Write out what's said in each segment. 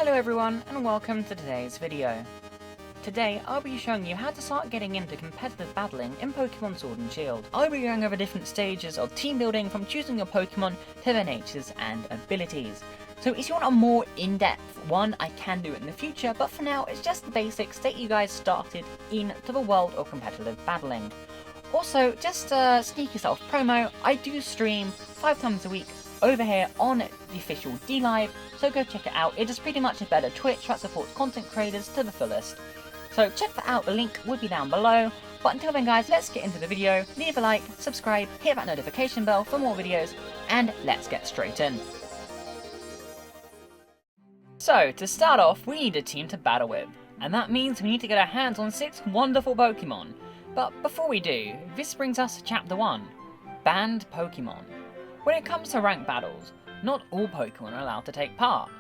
Hello everyone and welcome to today's video. Today I'll be showing you how to start getting into competitive battling in Pokémon Sword and Shield. I'll be going over different stages of team building from choosing your Pokémon to their natures and abilities. So if you want a more in-depth one, I can do it in the future, but for now it's just the basics to get you guys started into the world of competitive battling. Also, just sneak yourself promo, I do stream 5 times a week over here on the official DLive, so go check it out. It is pretty much a better Twitch that supports content creators to the fullest. So check that out, the link will be down below. But until then guys, let's get into the video. Leave a like, subscribe, hit that notification bell for more videos, and let's get straight in. So to start off, we need a team to battle with, and that means we need to get our hands on 6 wonderful Pokemon. But before we do, this brings us to Chapter 1, Banned Pokemon. When it comes to ranked battles, not all Pokemon are allowed to take part.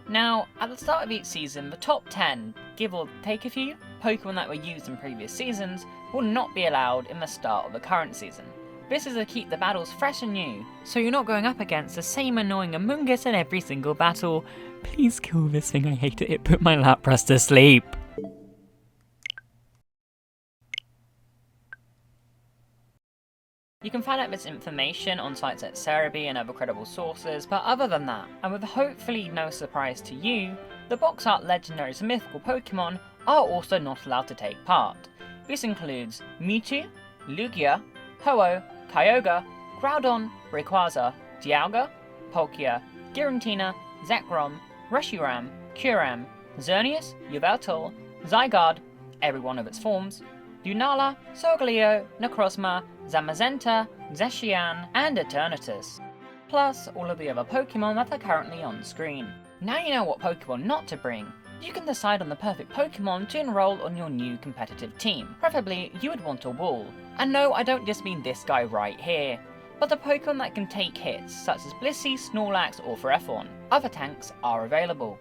Now, at the start of each season, the top 10, give or take a few, Pokemon that were used in previous seasons will not be allowed in the start of the current season. This is to keep the battles fresh and new, so you're not going up against the same annoying Amoonguss in every single battle. Please kill this thing, I hate it, it put my Lapras to sleep. You can find out this information on sites like Cerebi and other credible sources, but other than that, and with hopefully no surprise to you, the box art legendaries and mythical Pokemon are also not allowed to take part. This includes Mewtwo, Lugia, Ho-Oh, Kyogre, Groudon, Rayquaza, Dialga, Palkia, Giratina, Zekrom, Reshiram, Kyurem, Xerneas, Yveltal, Zygarde, every one of its forms, Lunala, Solgaleo, Necrozma, Zamazenta, Zacian, and Eternatus, plus all of the other Pokemon that are currently on screen. Now you know what Pokemon not to bring, you can decide on the perfect Pokemon to enroll on your new competitive team. Preferably, you would want a Wall. And no, I don't just mean this guy right here, but a Pokemon that can take hits, such as Blissey, Snorlax, or Ferrothorn. Other tanks are available.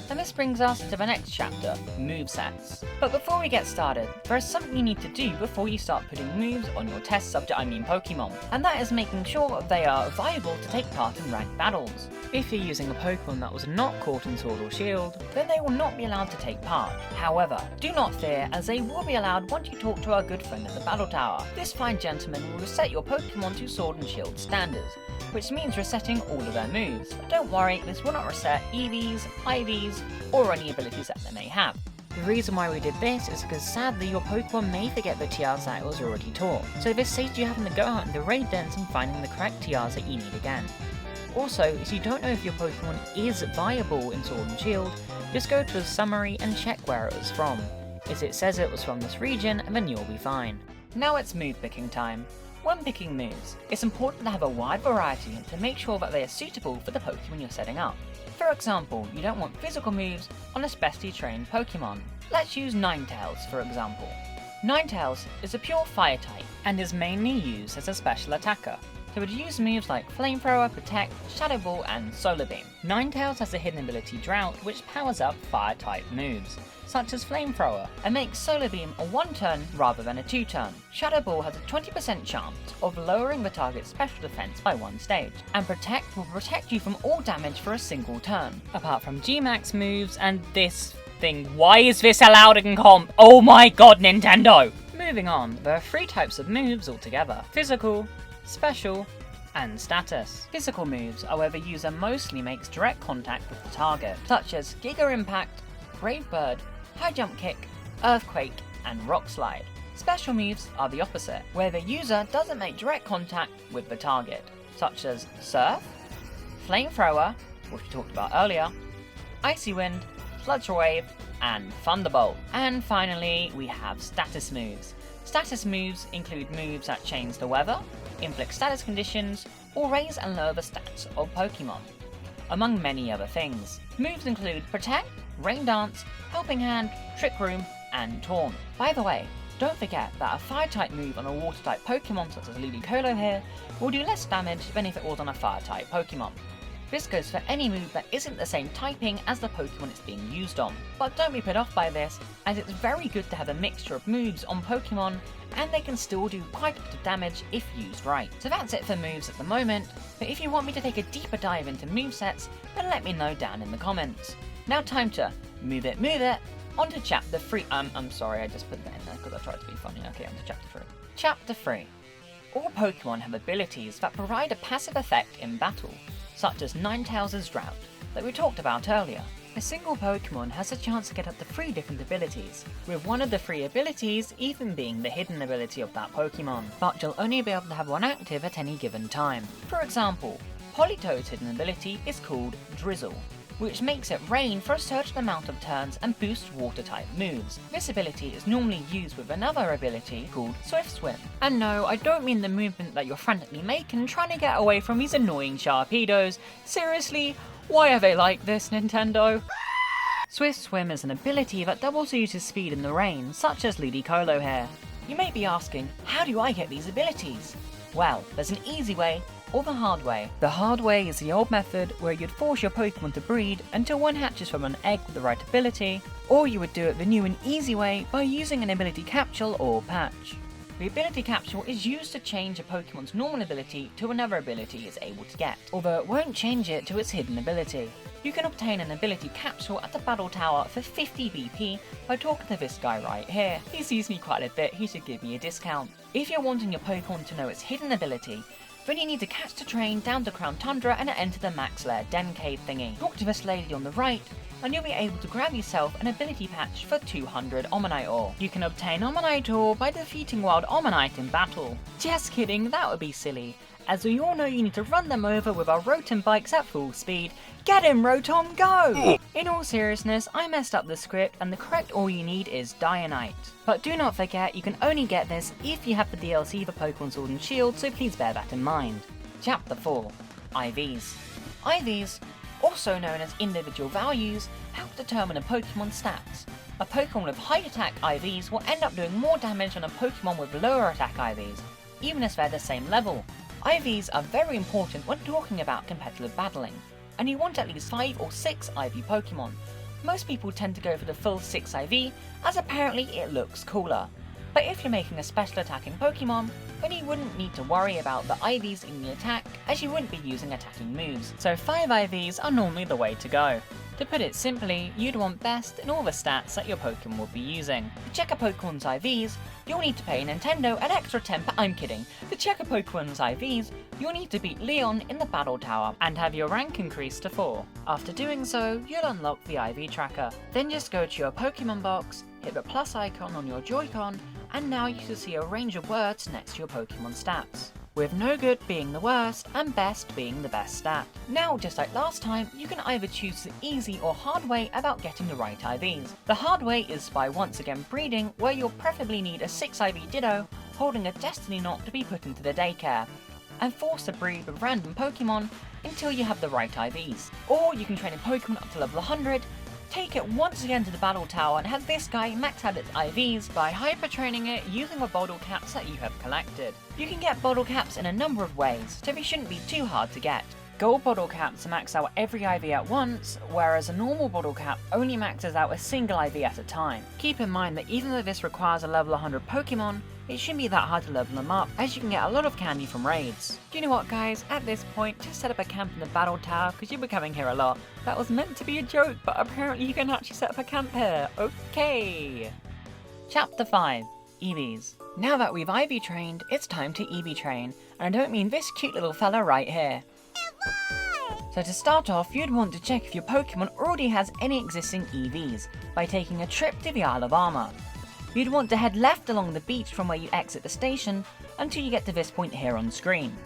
And this brings us to the next chapter, movesets. But before we get started, there is something you need to do before you start putting moves on your test subject, Pokemon, and that is making sure that they are viable to take part in ranked battles. If you're using a Pokemon that was not caught in Sword or Shield, then they will not be allowed to take part. However, do not fear, as they will be allowed once you talk to our good friend at the Battle Tower. This fine gentleman will reset your Pokemon to Sword and Shield standards, which means resetting all of their moves. But don't worry, this will not reset EVs, IVs, or any abilities that they may have. The reason why we did this is because sadly your Pokemon may forget the TRs that it was already taught, so this saves you having to go out in the raid dens and finding the correct TRs that you need again. Also, if you don't know if your Pokemon is viable in Sword and Shield, just go to the summary and check where it was from. If it says it was from this region, then you'll be fine. Now it's move picking time. When picking moves, it's important to have a wide variety to make sure that they are suitable for the Pokemon you're setting up. For example, you don't want physical moves on a specially trained Pokemon. Let's use Ninetales for example. Ninetales is a pure fire type and is mainly used as a special attacker, so it would use moves like Flamethrower, Protect, Shadow Ball, and Solar Beam. Ninetales has a hidden ability Drought which powers up fire type moves, such as Flamethrower, and makes Solar Beam a 1-turn rather than a 2-turn. Shadow Ball has a 20% chance of lowering the target's special defense by 1 stage, and Protect will protect you from all damage for a single turn. Apart from G-Max moves and this thing, why is this allowed in comp? Oh my god, Nintendo! Moving on, there are 3 types of moves altogether: Physical, Special, and Status. Physical moves are where the user mostly makes direct contact with the target, such as Giga Impact, Brave Bird, High Jump Kick, Earthquake, and Rock Slide. Special moves are the opposite, where the user doesn't make direct contact with the target, such as Surf, Flamethrower, which we talked about earlier, Icy Wind, Sludge Wave, and Thunderbolt. And finally, we have status moves. Status moves include moves that change the weather, inflict status conditions, or raise and lower the stats of Pokemon, among many other things. Moves include Protect, Rain Dance, Helping Hand, Trick Room, and Taunt. By the way, don't forget that a Fire-type move on a Water-type Pokemon such as Ludicolo here will do less damage than if it was on a Fire-type Pokemon. This goes for any move that isn't the same typing as the Pokemon it's being used on. But don't be put off by this, as it's very good to have a mixture of moves on Pokemon, and they can still do quite a bit of damage if used right. So that's it for moves at the moment, but if you want me to take a deeper dive into movesets, then let me know down in the comments. Now time to move it, onto chapter 3. I'm sorry, I just put that in there because I tried to be funny. Okay, onto chapter 3. Chapter 3. All Pokemon have abilities that provide a passive effect in battle, such as Ninetales' Drought, that we talked about earlier. A single Pokemon has a chance to get up to 3 different abilities, with one of the 3 abilities even being the hidden ability of that Pokemon, but you'll only be able to have one active at any given time. For example, Politoed's hidden ability is called Drizzle, which makes it rain for a certain amount of turns and boosts water-type moves. This ability is normally used with another ability called Swift Swim. And no, I don't mean the movement that you're frantically making trying to get away from these annoying Sharpedos. Seriously, why are they like this, Nintendo? Swift Swim is an ability that doubles uses speed in the rain, such as Ludicolo here. You may be asking, how do I get these abilities? Well, there's an easy way, or the hard way. The hard way is the old method where you'd force your Pokemon to breed until one hatches from an egg with the right ability, or you would do it the new and easy way by using an ability capsule or patch. The ability capsule is used to change a Pokemon's normal ability to another ability it's able to get, although it won't change it to its hidden ability. You can obtain an ability capsule at the Battle Tower for 50 BP by talking to this guy right here. He sees me quite a bit, he should give me a discount. If you're wanting your Pokemon to know its hidden ability, then you need to catch the train down to Crown Tundra and enter the Max Lair Den Cave thingy. Talk to this lady on the right, and you'll be able to grab yourself an ability patch for 200 Omanyte ore. You can obtain Omanyte ore by defeating wild Omanyte in battle. Just kidding, that would be silly. As we all know, you need to run them over with our Rotom bikes at full speed. Get him, Rotom, go! In all seriousness, I messed up the script and the correct all you need is Dianite. But do not forget, you can only get this if you have the DLC for Pokémon Sword and Shield, so please bear that in mind. Chapter 4. IVs. IVs, also known as individual values, help determine a Pokemon's stats. A Pokemon with high attack IVs will end up doing more damage than a Pokemon with lower attack IVs, even if they're the same level. IVs are very important when talking about competitive battling, and you want at least 5 or 6 IV Pokemon. Most people tend to go for the full 6 IV, as apparently it looks cooler. But if you're making a special attacking Pokemon, then you wouldn't need to worry about the IVs in the attack, as you wouldn't be using attacking moves, so 5 IVs are normally the way to go. To put it simply, you'd want best in all the stats that your Pokemon will be using. To check a Pokemon's IVs, you'll need to pay Nintendo an extra 10 I'm kidding. To check a Pokemon's IVs, you'll need to beat Leon in the Battle Tower and have your rank increased to 4. After doing so, you'll unlock the IV tracker. Then just go to your Pokemon box, hit the plus icon on your Joy-Con, and now you should see a range of words next to your Pokemon stats, with no good being the worst and best being the best stat. Now, just like last time, you can either choose the easy or hard way about getting the right IVs. The hard way is by once again breeding, where you'll preferably need a 6 IV Ditto holding a Destiny Knot to be put into the daycare, and force to breed with random Pokemon until you have the right IVs. Or you can train a Pokemon up to level 100, take it once again to the Battle Tower and have this guy max out its IVs by hyper training it using the bottle caps that you have collected. You can get bottle caps in a number of ways, so they shouldn't be too hard to get. Gold bottle caps max out every IV at once, whereas a normal bottle cap only maxes out a single IV at a time. Keep in mind that even though this requires a level 100 Pokemon, it shouldn't be that hard to level them up, as you can get a lot of candy from raids. Do you know what, guys? At this point, just set up a camp in the Battle Tower, because you'll be coming here a lot. That was meant to be a joke, but apparently you can actually set up a camp here. Okay. Chapter 5. EVs. Now that we've IV trained, it's time to EV train, and I don't mean this cute little fella right here. So to start off, you'd want to check if your Pokemon already has any existing EVs, by taking a trip to the Isle of Armor. You'd want to head left along the beach from where you exit the station, until you get to this point here on screen.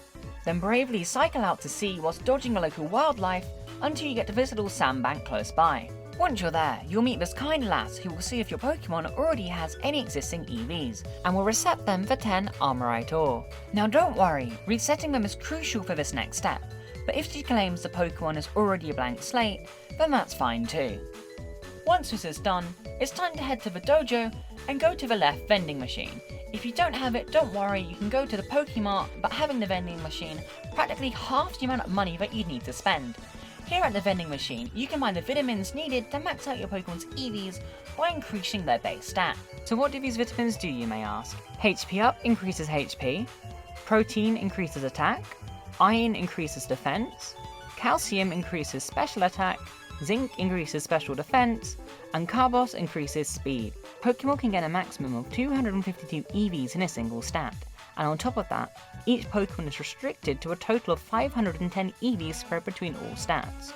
Then bravely cycle out to sea whilst dodging a local wildlife, until you get to this little sandbank close by. Once you're there, you'll meet this kind lass who will see if your Pokemon already has any existing EVs, and will reset them for 10 Armorite ore. Now don't worry, resetting them is crucial for this next step, but if she claims the Pokemon is already a blank slate, then that's fine too. Once this is done, it's time to head to the dojo and go to the left vending machine. If you don't have it, don't worry, you can go to the Pokemart, but having the vending machine practically half the amount of money that you'd need to spend. Here at the vending machine, you can buy the vitamins needed to max out your Pokemon's EVs by increasing their base stat. So what do these vitamins do, you may ask? HP up increases HP, protein increases attack, iron increases defense, calcium increases special attack, Zinc increases special defense, and Carbos increases speed. Pokemon can get a maximum of 252 EVs in a single stat, and on top of that, each Pokemon is restricted to a total of 510 EVs spread between all stats.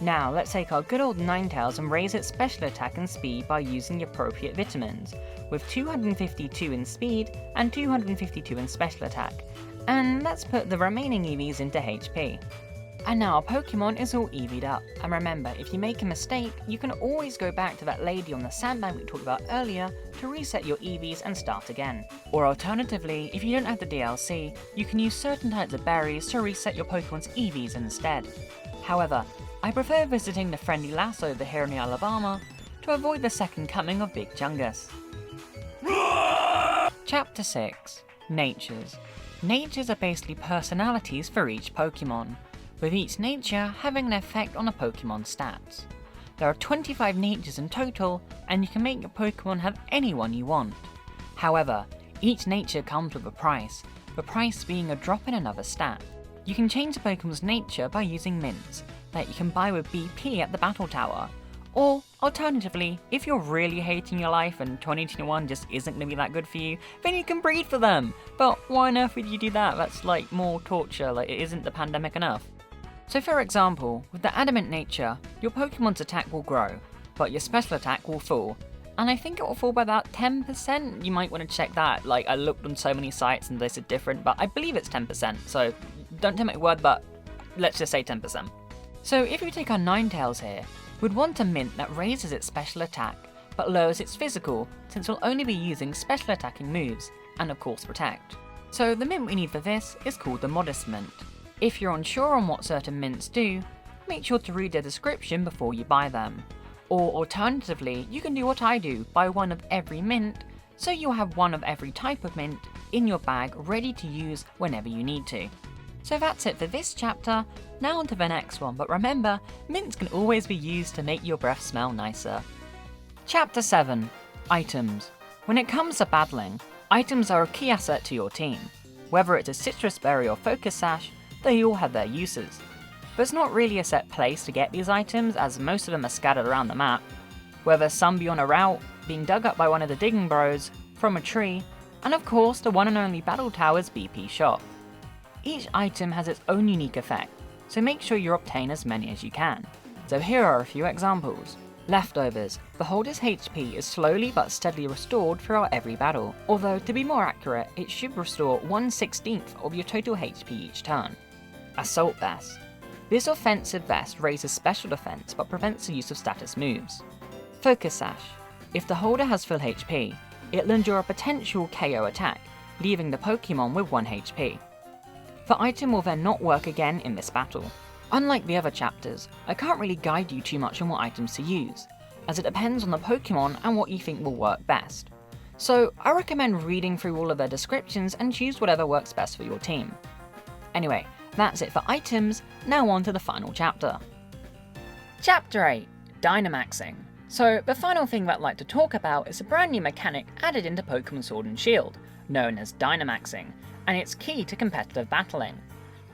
Now let's take our good old Ninetales and raise its special attack and speed by using the appropriate vitamins, with 252 in speed and 252 in special attack, and let's put the remaining EVs into HP. And now our Pokemon is all EV'd up, and remember, if you make a mistake, you can always go back to that lady on the sandbank we talked about earlier to reset your EVs and start again. Or alternatively, if you don't have the DLC, you can use certain types of berries to reset your Pokemon's EVs instead. However, I prefer visiting the friendly lass over here in Alabama to avoid the second coming of Big Chungus. Chapter 6. Natures. Natures are basically personalities for each Pokemon, with each nature having an effect on a Pokemon's stats. There are 25 natures in total, and you can make your Pokemon have any one you want. However, each nature comes with a price, the price being a drop in another stat. You can change a Pokemon's nature by using mints, that you can buy with BP at the Battle Tower, or alternatively, if you're really hating your life and 2021 just isn't going to be that good for you, then you can breed for them! But why on earth would you do that? That's like more torture, like it isn't the pandemic enough. So for example, with the Adamant nature, your Pokemon's attack will grow, but your special attack will fall. And I think it will fall by about 10%, you might want to check that, like I looked on so many sites and they said different, but I believe it's 10%, so don't take my word, but let's just say 10%. So if we take our Ninetales here, we'd want a mint that raises its special attack, but lowers its physical, since we'll only be using special attacking moves, and of course protect. So the mint we need for this is called the Modest Mint. If you're unsure on what certain mints do, make sure to read their description before you buy them. Or alternatively, you can do what I do, buy one of every mint, so you'll have one of every type of mint in your bag ready to use whenever you need to. So that's it for this chapter, now on to the next one, but remember, mints can always be used to make your breath smell nicer. Chapter 7. Items. When it comes to battling, items are a key asset to your team. Whether it's a citrus berry or focus sash, they all have their uses. But it's not really a set place to get these items, as most of them are scattered around the map, whether some be on a route, being dug up by one of the digging bros, from a tree, and of course the one and only Battle Tower's BP shop. Each item has its own unique effect, so make sure you obtain as many as you can. So here are a few examples. Leftovers. The holder's HP is slowly but steadily restored throughout every battle, although to be more accurate, it should restore 1/16 of your total HP each turn. Assault Vest. This offensive vest raises special defense but prevents the use of status moves. Focus Sash. If the holder has full HP, it'll endure a potential KO attack, leaving the Pokemon with 1 HP. The item will then not work again in this battle. Unlike the other chapters, I can't really guide you too much on what items to use, as it depends on the Pokemon and what you think will work best. So I recommend reading through all of their descriptions and choose whatever works best for your team. Anyway, that's it for items, now on to the final chapter. Chapter 8. Dynamaxing. So the final thing that I'd like to talk about is a brand new mechanic added into Pokémon Sword and Sheild, known as Dynamaxing, and it's key to competitive battling.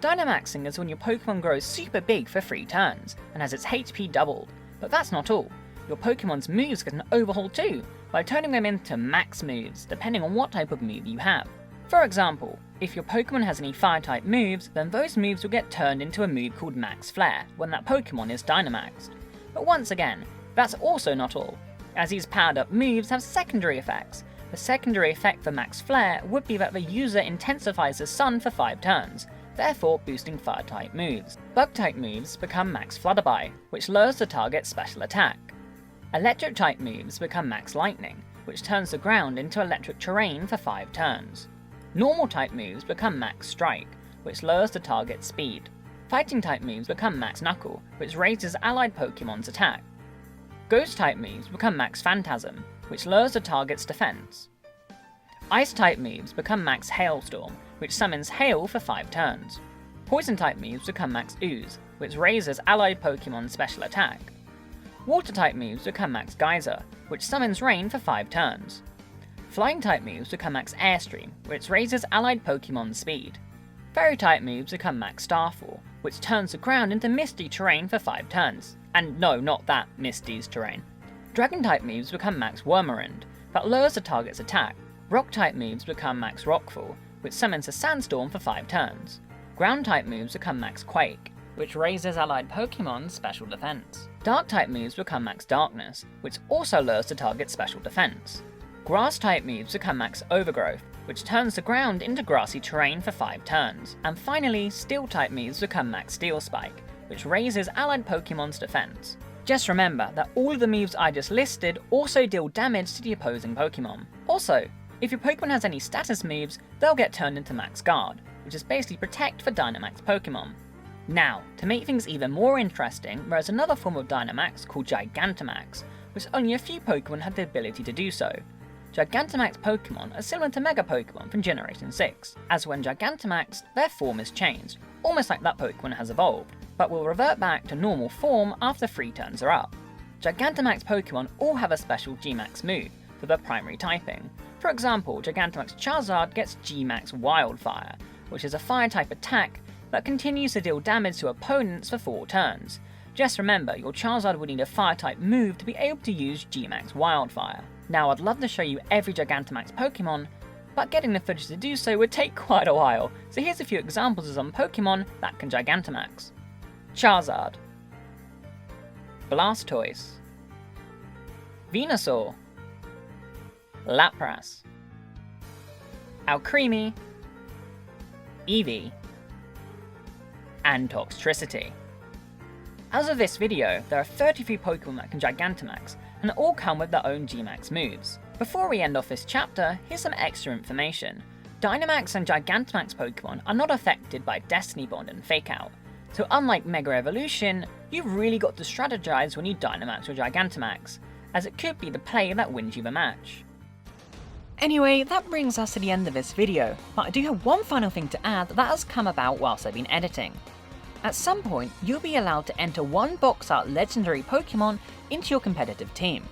Dynamaxing is when your Pokemon grows super big for 3 turns, and has its HP doubled, but that's not all. Your Pokemon's moves get an overhaul too, by turning them into max moves, depending on what type of move you have. For example, if your Pokemon has any Fire-type moves, then those moves will get turned into a move called Max Flare, when that Pokemon is Dynamaxed. But once again, that's also not all, as these powered up moves have secondary effects. The secondary effect for Max Flare would be that the user intensifies the sun for 5 turns, therefore boosting Fire-type moves. Bug-type moves become Max Flutterby, which lowers the target's special attack. Electric-type moves become Max Lightning, which turns the ground into electric terrain for 5 turns. Normal-type moves become Max Strike, which lowers the target's speed. Fighting-type moves become Max Knuckle, which raises allied Pokemon's attack. Ghost-type moves become Max Phantasm, which lowers the target's defense. Ice-type moves become Max Hailstorm, which summons hail for 5 turns. Poison-type moves become Max Ooze, which raises allied Pokemon's special attack. Water-type moves become Max Geyser, which summons rain for 5 turns. Flying-type moves become Max Airstream, which raises allied Pokemon's speed. Fairy-type moves become max Starfall, which turns the ground into misty terrain for 5 turns. And no, not that Misty's terrain. Dragon-type moves become max Wormerind, that lowers the target's attack. Rock-type moves become max Rockfall, which summons a Sandstorm for 5 turns. Ground-type moves become max Quake, which raises allied Pokemon's special defense. Dark-type moves become max Darkness, which also lowers the target's special defense. Grass-type moves become max Overgrowth, which turns the ground into grassy terrain for 5 turns. And finally, Steel-type moves become max Steel Spike, which raises allied Pokemon's defense. Just remember that all of the moves I just listed also deal damage to the opposing Pokemon. Also, if your Pokemon has any status moves, they'll get turned into max Guard, which is basically Protect for Dynamax Pokemon. Now, to make things even more interesting, there is another form of Dynamax called Gigantamax, which only a few Pokemon have the ability to do so. Gigantamax Pokemon are similar to Mega Pokemon from Generation 6, as when Gigantamax, their form is changed, almost like that Pokemon has evolved, but will revert back to normal form after 3 turns are up. Gigantamax Pokemon all have a special G-Max move for their primary typing. For example, Gigantamax Charizard gets G-Max Wildfire, which is a fire-type attack that continues to deal damage to opponents for 4 turns. Just remember, your Charizard would need a fire-type move to be able to use G-Max Wildfire. Now, I'd love to show you every Gigantamax Pokemon, but getting the footage to do so would take quite a while, so here's a few examples of some Pokemon that can Gigantamax. Charizard, Blastoise, Venusaur, Lapras, Alcremie, Eevee, and Toxtricity. As of this video, there are 33 Pokemon that can Gigantamax, and all come with their own G-Max moves. Before we end off this chapter, here's some extra information. Dynamax and Gigantamax Pokemon are not affected by Destiny Bond and Fake Out, so unlike Mega Evolution, you've really got to strategize when you Dynamax or Gigantamax, as it could be the play that wins you the match. Anyway, that brings us to the end of this video, but I do have one final thing to add that has come about whilst I've been editing. At some point, you'll be allowed to enter one box art legendary Pokemon into your competitive team.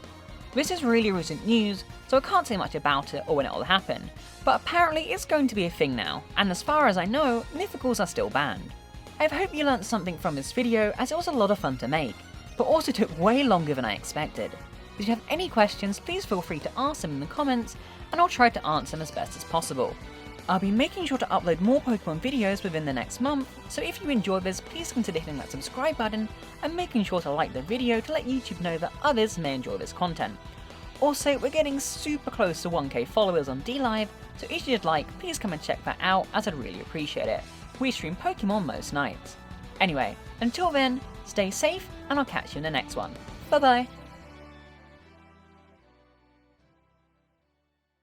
This is really recent news, so I can't say much about it or when it will happen, but apparently it's going to be a thing now, and as far as I know, Mythicals are still banned. I hope you learnt something from this video, as it was a lot of fun to make, but also took way longer than I expected. If you have any questions, please feel free to ask them in the comments, and I'll try to answer them as best as possible. I'll be making sure to upload more Pokemon videos within the next month, so if you enjoyed this, please consider hitting that subscribe button and making sure to like the video to let YouTube know that others may enjoy this content. Also, we're getting super close to 1k followers on DLive, so if you'd like, please come and check that out, as I'd really appreciate it. We stream Pokemon most nights. Anyway, until then, stay safe and I'll catch you in the next one. Bye bye!